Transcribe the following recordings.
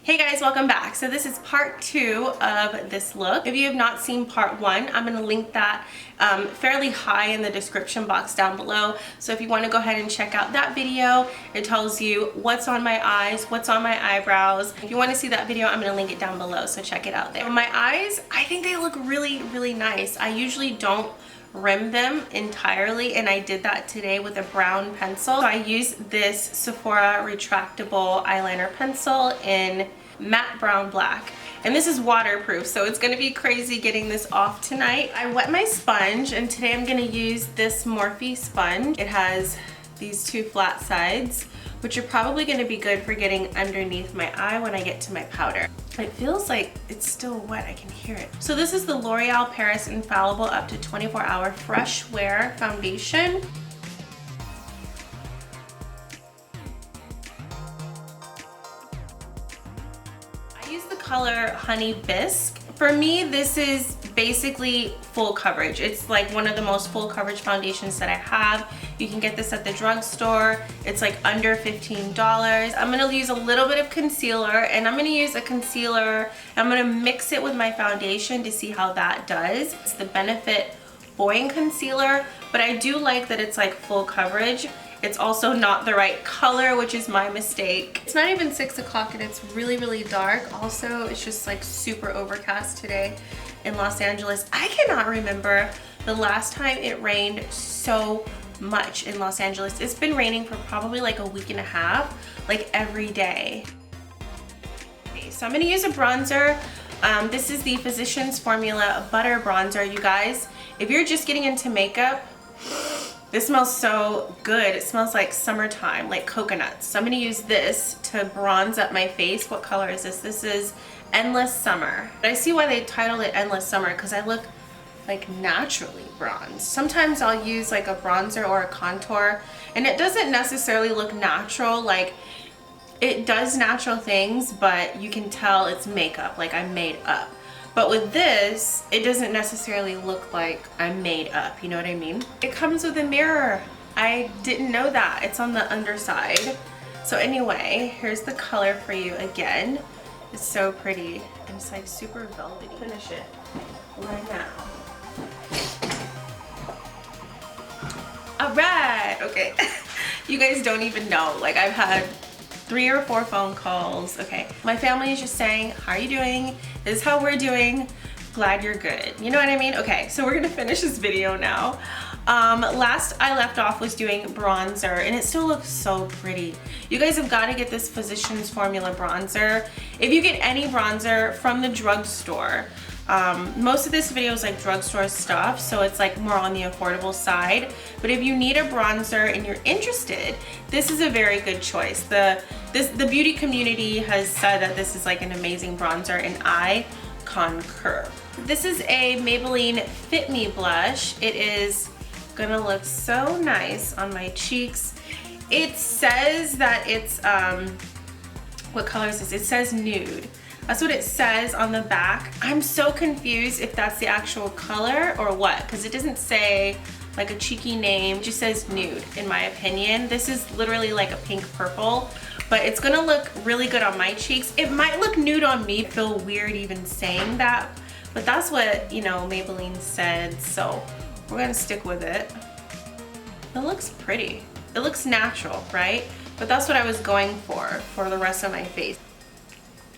Hey guys, welcome back. So this is part 2 of this look. If you have not seen part 1, I'm going to link that fairly high in the description box down below. So if you want to go ahead and check out that video, it tells you what's on my eyes, what's on my eyebrows. If you want to see that video, I'm going to link it down below, so check it out there. My eyes, I think they look really nice. I usually don't rim them entirely, and I did that today with a brown pencil. So I used this Sephora retractable eyeliner pencil in matte brown black, and this is waterproof, so it's going to be crazy getting this off tonight. I wet my sponge, and today I'm going to use this Morphe sponge. It has these two flat sides, which are probably going to be good for getting underneath my eye when I get to my powder. It feels like it's still wet, I can hear it. So this is the L'Oreal Paris Infallible Up to 24-Hour Fresh Wear Foundation. I use the color Honey Bisque. For me, this is basically full coverage. It's like one of the most full coverage foundations that I have. You can get this at the drugstore. It's like under $15. I'm gonna use a little bit of concealer, and I'm gonna use a concealer. I'm gonna mix it with my foundation to see how that does. It's the Benefit Boing concealer, but I do like that it's like full coverage. It's also not the right color, which is my mistake. It's not even 6 o'clock and it's really dark. Also, it's just like super overcast today in Los Angeles. I cannot remember the last time it rained so much in Los Angeles. It's been raining for probably like a week and a half, like every day. Okay, so I'm gonna use a bronzer. This is the Physicians Formula Butter Bronzer, you guys. If you're just getting into makeup, this smells so good. It smells like summertime, like coconuts. So I'm gonna use this to bronze up my face. What color is this? This is Endless Summer. But I see why they titled it Endless Summer, because I look like naturally bronzed. Sometimes I'll use like a bronzer or a contour, and it doesn't necessarily look natural. Like, it does natural things, but you can tell it's makeup, like I'm made up. But with this, it doesn't necessarily look like I'm made up, you know what I mean? It comes with a mirror. I didn't know that. It's on the underside. So anyway, here's the color for you again. It's so pretty. And it's like super velvety. Finish it right now. All right, okay. You guys don't even know. Like, I've had 3 or 4 phone calls. Okay, my family is just saying, how are you doing? This is how we're doing. Glad you're good. You know what I mean? Okay, so we're gonna finish this video now. Last I left off was doing bronzer, and it still looks so pretty. You guys have got to get this Physicians Formula bronzer. If you get any bronzer from the drugstore, most of this video is like drugstore stuff, so it's like more on the affordable side. But if you need a bronzer and you're interested, this is a very good choice. The beauty community has said that this is like an amazing bronzer, and I concur. This is a Maybelline Fit Me blush. It is gonna look so nice on my cheeks. It says that it's what color is this? It says Nude. That's what it says on the back. I'm so confused if that's the actual color or what, because it doesn't say like a cheeky name. It just says Nude, in my opinion. This is literally like a pink purple, but it's gonna look really good on my cheeks. It might look nude on me. I feel weird even saying that, but that's what, you know, Maybelline said, so we're gonna stick with it. It looks pretty. It looks natural, right? But that's what I was going for the rest of my face.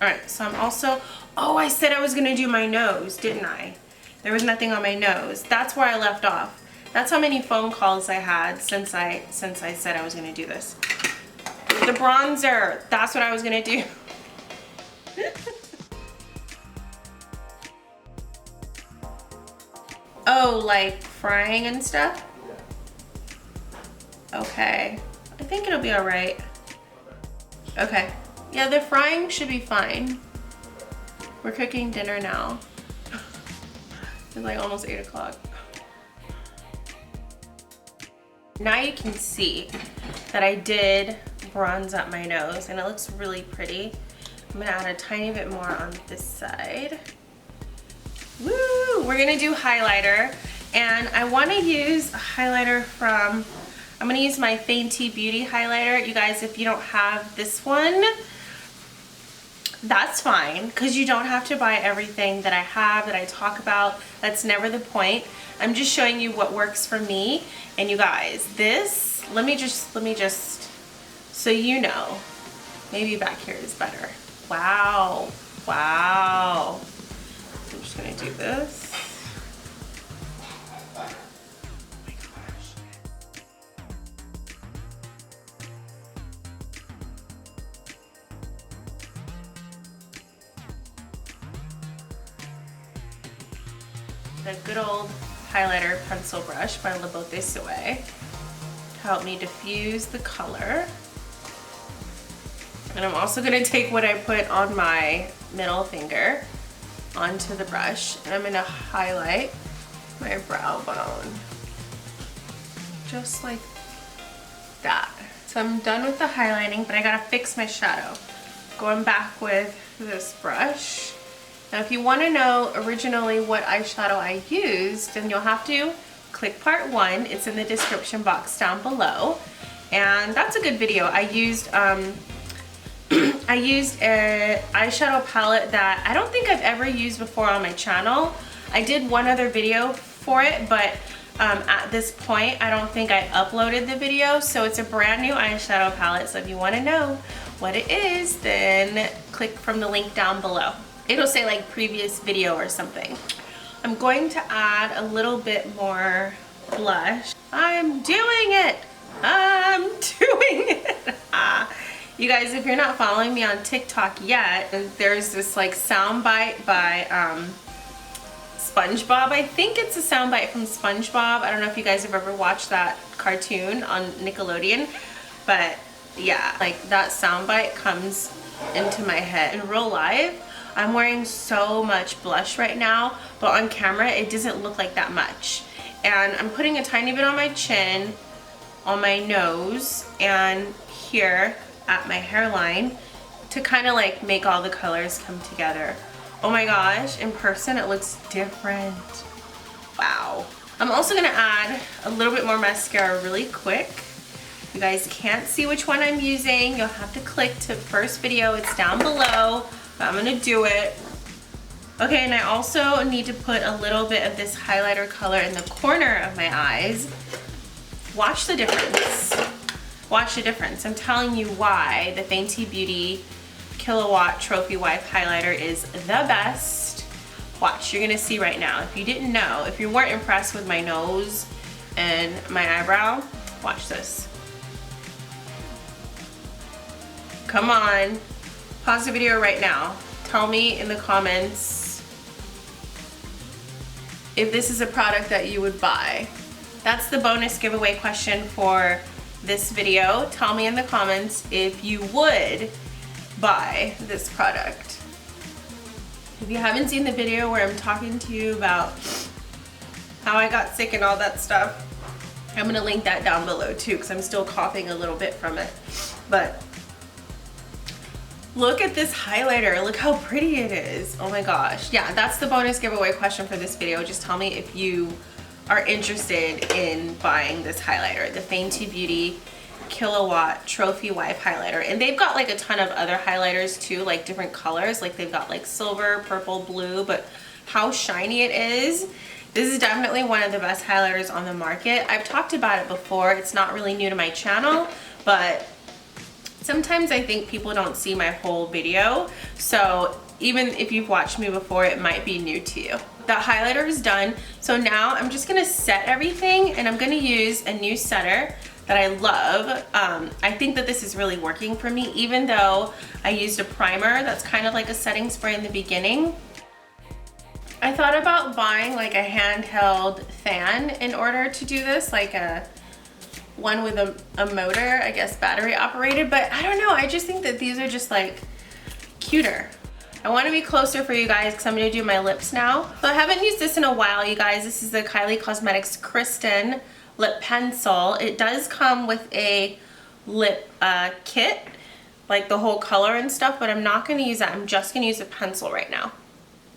All right, so I'm also, oh, I said I was gonna do my nose, didn't I? There was nothing on my nose. That's where I left off. That's how many phone calls I had since I said I was gonna do this. The bronzer, that's what I was gonna do. Oh, like frying and stuff? Okay, I think it'll be all right. Okay. Yeah, the frying should be fine. We're cooking dinner now. It's like almost 8 o'clock. Now you can see that I did bronze up my nose, and it looks really pretty. I'm gonna add a tiny bit more on this side. Woo! We're gonna do highlighter, and I wanna use a highlighter from, I'm gonna use my Fenty Beauty highlighter. You guys, if you don't have this one, that's fine, because you don't have to buy everything that I have, that I talk about. That's never the point. I'm just showing you what works for me. And you guys, this, let me just, so you know, maybe back here is better. Wow, wow. I'm just gonna do this. The good old highlighter pencil brush by BEAUTE help me diffuse the color. And I'm also gonna take what I put on my middle finger onto the brush, and I'm gonna highlight my brow bone. Just like that. So I'm done with the highlighting, but I gotta fix my shadow. Going back with this brush. Now if you want to know originally what eyeshadow I used, then you'll have to click part 1. It's in the description box down below. And that's a good video. I used I used an eyeshadow palette that I don't think I've ever used before on my channel. I did one other video for it, but at this point I don't think I uploaded the video. So it's a brand new eyeshadow palette. So if you want to know what it is, then click from the link down below. It'll say like previous video or something. I'm going to add a little bit more blush. I'm doing it. I'm doing it. You guys, if you're not following me on TikTok yet, there's this like soundbite by SpongeBob. I think it's a soundbite from SpongeBob. I don't know if you guys have ever watched that cartoon on Nickelodeon, but yeah, like that soundbite comes into my head. In real life, I'm wearing so much blush right now, but on camera it doesn't look like that much. And I'm putting a tiny bit on my chin, on my nose, and here at my hairline to kind of like make all the colors come together. Oh my gosh, in person it looks different. Wow. I'm also gonna add a little bit more mascara really quick. You guys can't see which one I'm using. You'll have to click to first video. It's down below. I'm gonna do it. Okay, and I also need to put a little bit of this highlighter color in the corner of my eyes. Watch the difference. Watch the difference. I'm telling you why the Fenty Beauty Killawatt Trophy Wife highlighter is the best. Watch, you're gonna see right now. If you didn't know, if you weren't impressed with my nose and my eyebrow, watch this. Come on. Pause the video right now. Tell me in the comments if this is a product that you would buy. That's the bonus giveaway question for this video. Tell me in the comments if you would buy this product. If you haven't seen the video where I'm talking to you about how I got sick and all that stuff, I'm gonna link that down below too, because I'm still coughing a little bit from it. But look at this highlighter. Look how pretty it is. Oh my gosh. Yeah, that's the bonus giveaway question for this video. Just tell me if you are interested in buying this highlighter, the Fenty Beauty Killawatt Trophy Wife highlighter. And they've got like a ton of other highlighters too, like different colors. Like they've got like silver, purple, blue, but how shiny it is. This is definitely one of the best highlighters on the market. I've talked about it before. It's not really new to my channel, but sometimes I think people don't see my whole video. So even if you've watched me before, it might be new to you. The highlighter is done. So now I'm just gonna set everything, and I'm gonna use a new setter that I love. I think that this is really working for me, even though I used a primer that's kind of like a setting spray in the beginning. I thought about buying like a handheld fan in order to do this, like a one with a motor, I guess battery operated, but I don't know, I just think that these are just like cuter. I want to be closer for you guys because I'm going to do my lips now. So I haven't used this in a while, you guys. This is the CamisCosmetics Kristen lip pencil. It does come with a lip kit, like the whole color and stuff, but I'm not going to use that. I'm just going to use a pencil right now.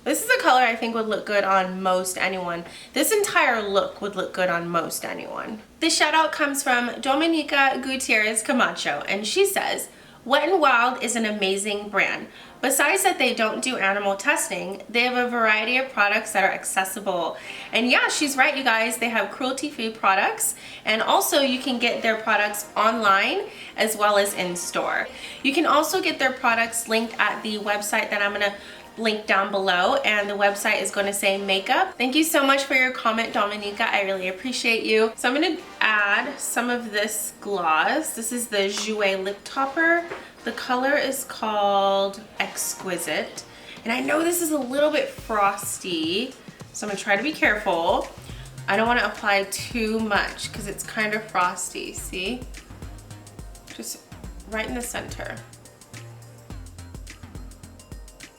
This is a color I think would look good on most anyone. This entire look would look good on most anyone. This shout out comes from Dominica Gutierrez Camacho, and she says, Wet n Wild is an amazing brand. Besides that they don't do animal testing, they have a variety of products that are accessible. And yeah, she's right, you guys, they have cruelty-free products, and also you can get their products online as well as in store. You can also get their products linked at the website that I'm gonna link down below, and the website is going to say makeup. Thank you so much for your comment, Dominica. I really appreciate you. So I'm going to add some of this gloss. This is the JOUER lip topper. The color is called Exquisite, and I know this is a little bit frosty, so I'm going to try to be careful. I don't want to apply too much because it's kind of frosty. See, just right in the center.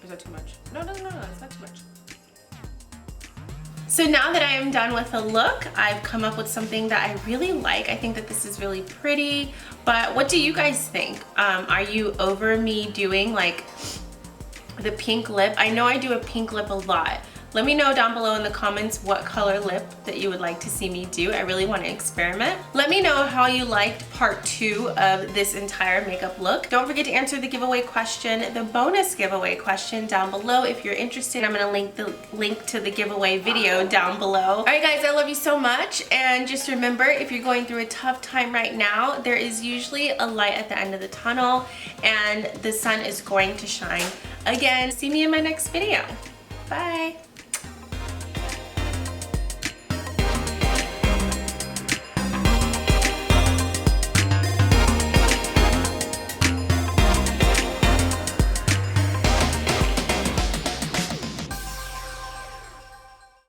Is that too much? No, it's not too much. So now that I am done with the look, I've come up with something that I really like. I think that this is really pretty, but what do you guys think? Are you over me doing like the pink lip? I know I do a pink lip a lot. Let me know down below in the comments what color lip that you would like to see me do. I really want to experiment. Let me know how you liked part 2 of this entire makeup look. Don't forget to answer the giveaway question, the bonus giveaway question down below if you're interested. I'm going to link to the giveaway video down below. Alright guys, I love you so much, and just remember, if you're going through a tough time right now, there is usually a light at the end of the tunnel, and the sun is going to shine again. See me in my next video. Bye!